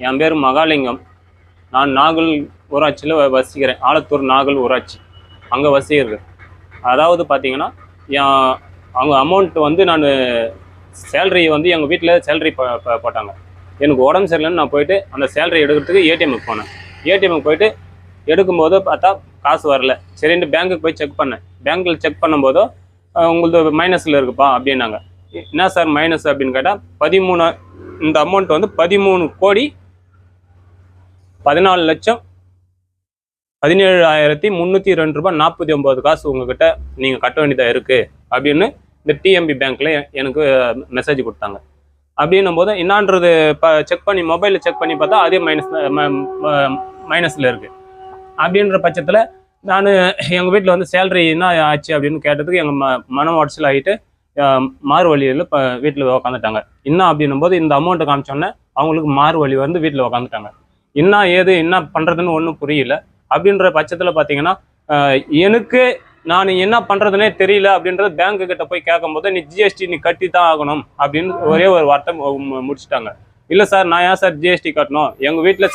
என் பேர் மகாலிங்கம். நான் நாகல் ஊராட்சியில் வசிக்கிறேன். ஆலத்தூர் நாகல் ஊராட்சி அங்கே வசிக்கிறேன். அதாவது பார்த்தீங்கன்னா அவங்க அமௌண்ட் வந்து நான் சேலரி வந்து எங்கள் வீட்டில் சேலரி போட்டாங்க. எனக்கு உடம்பு சரியில்லைன்னு நான் போயிட்டு அந்த சேலரி எடுக்கிறதுக்கு ஏடிஎம்முக்கு போனேன். ஏடிஎம்முக்கு போயிட்டு எடுக்கும்போது பார்த்தா காசு வரல. சரின்ட்டு பேங்க்குக்கு போய் செக் பண்ணேன். பேங்க்கில் செக் பண்ணும்போது உங்களது மைனஸில் இருக்குப்பா அப்படின்னாங்க. என்ன சார் மைனஸ் அப்படின்னு கேட்டால் இந்த அமௌண்ட் வந்து 13,14,17,302 ரூபாய் 49 காசு உங்ககிட்ட நீங்கள் கட்ட வேண்டியதாக இருக்குது அப்படின்னு இந்த டிஎம்பி பேங்க்கில் எனக்கு மெசேஜ் கொடுத்தாங்க. அப்படின்னும் போது என்னான்றது செக் பண்ணி மொபைலில் செக் பண்ணி பார்த்தா அதே மைனஸில் இருக்குது. அப்படின்ற பட்சத்தில் நான் எங்கள் வீட்டில் வந்து சேலரி என்ன ஆச்சு அப்படின்னு கேட்டதுக்கு எங்கள் மன உடச்சல் ஆகிட்டு மாறு வழியில் இப்போ வீட்டில் உக்காந்துட்டாங்க. என்ன அப்படின்னும் போது இந்த அமௌண்ட்டை காமிச்சோன்னே அவங்களுக்கு மாறு வழி வந்து வீட்டில் உக்காந்துட்டாங்க. என்ன பண்ணுறதுன்னு ஒன்றும் புரியல. அப்படின்ற பட்சத்தில் பார்த்தீங்கன்னா எனக்கு நான் என்ன பண்ணுறதுனே தெரியல அப்படின்றது பேங்க்கு கிட்ட போய் கேட்கும்போது நீ ஜிஎஸ்டி நீ கட்டி தான் ஆகணும் அப்படின்னு ஒரே ஒரு வார்த்தை முடிச்சுட்டாங்க. இல்லை சார், நான் ஏன் சார் ஜிஎஸ்டி கட்டணும்? எங்கள் வீட்டில்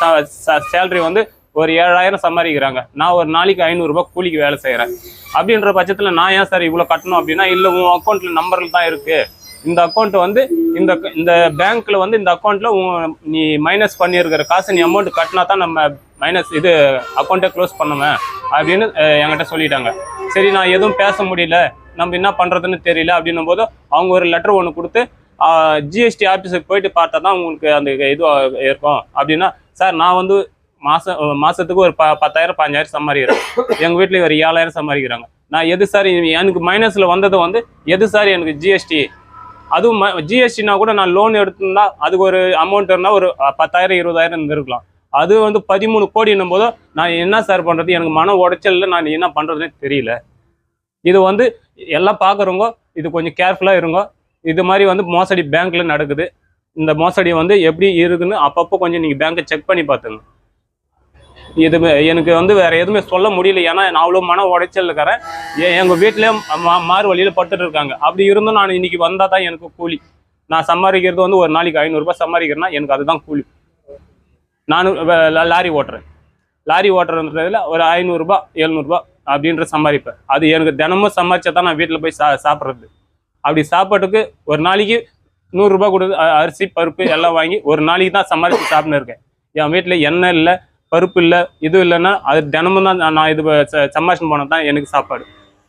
சேலரி வந்து ஒரு 7,000 சம்பாதிக்கிறாங்க. நான் ஒரு நாளைக்கு 500 ரூபாய் கூலிக்கு வேலை செய்கிறேன். அப்படின்ற பட்சத்தில் நான் ஏன் சார் இவ்வளோ கட்டணும் அப்படின்னா, இல்லை உன் அக்கௌண்ட்டில் நம்பரில் தான் இருக்குது. இந்த அக்கௌண்ட் வந்து இந்த பேங்க்கில் வந்து இந்த அக்கௌண்ட்டில் நீ மைனஸ் பண்ணியிருக்கிற காசு நீ அமௌண்ட் கட்டினா தான் நம்ம மைனஸ் அக்கௌண்ட்டை க்ளோஸ் பண்ணுவேன் அப்படின்னு என்கிட்ட சொல்லிட்டாங்க. சரி, நான் எதுவும் பேச முடியல, நம்ம என்ன பண்ணுறதுன்னு தெரியல அப்படின்னும் போது அவங்க ஒரு லெட்டர் ஒன்று கொடுத்து ஜிஎஸ்டி ஆஃபீஸுக்கு போயிட்டு பார்த்தா தான் உங்களுக்கு அந்த இது இருக்கும் அப்படின்னா, சார் நான் வந்து மாதத்துக்கு ஒரு 10,000 15,000 சம்பாதிக்கிறேன். எங்கள் வீட்டில் ஒரு 7,000 சம்பாதிக்கிறாங்க. நான் எது சார் எனக்கு மைனஸில் வந்தது வந்து எது சார் எனக்கு ஜிஎஸ்டி? அதுவும் ஜிஎஸ்டினா கூட நான் லோன் எடுத்துருந்தா அதுக்கு ஒரு அமௌண்ட் இருந்தால் ஒரு 10,000 20,000 இருந்திருக்கலாம். அது வந்து 13 கோடின்னும் போது நான் என்ன சார் பண்ணுறது? எனக்கு மன உடைச்சலில் நான் என்ன பண்ணுறதுனே தெரியல. இது வந்து எல்லாம் பார்க்குறவங்க இது கொஞ்சம் கேர்ஃபுல்லாக இருங்க. இது மாதிரி வந்து மோசடி பேங்க்கில் நடக்குது. இந்த மோசடி வந்து எப்படி இருக்குன்னு அப்பப்போ கொஞ்சம் நீங்கள் பேங்க்கை செக் பண்ணி பார்த்துங்க. இது எனக்கு வந்து வேறு எதுவுமே சொல்ல முடியல. ஏன்னா நான் அவ்வளோ மன உடைச்சல் இருக்கிறேன். எங்கள் வீட்டிலே மாறு வழியில் பட்டுட்டு இருக்காங்க. அப்படி இருந்தும் நான் இன்னைக்கு வந்தால் தான் எனக்கு கூலி. நான் சம்பாதிக்கிறது வந்து ஒரு நாளைக்கு 500 ரூபாய் சம்பாதிக்கிறேன்னா எனக்கு அதுதான் கூலி. நான் லாரி ஓட்டுறேன். லாரி ஓட்டுறதுல ஒரு 500 ரூபாய் 700 ரூபாய் அப்படின்ற சம்பாதிப்பேன். அது எனக்கு தினமும் சம்பாதிச்சா தான் நான் வீட்டில் போய் சாப்பிட்றது. அப்படி சாப்பாட்டுக்கு ஒரு நாளைக்கு 100 ரூபாய் கொடுத்து அரிசி பருப்பு எல்லாம் வாங்கி ஒரு நாளைக்கு தான் சம்பாதிச்சு சாப்பிட்னு இருக்கேன். என் வீட்டில் எண்ணெய் இல்லை, பருப்பு இல்லை, இது இல்லைன்னா அது தினமும் தான் நான் இது சம்பாஷன் போனால் தான் எனக்கு சாப்பாடு.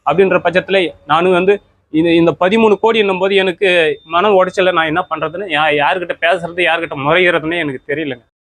அப்படின்ற பட்சத்தில் நானும் வந்து இந்த 13 கோடி என்னும் போது எனக்கு மன உடைச்சல நான் என்ன பண்ணுறதுன்னு யாருக்கிட்ட பேசுறது யாருக்கிட்ட முறைகிறதுன்னு எனக்கு தெரியலைங்க.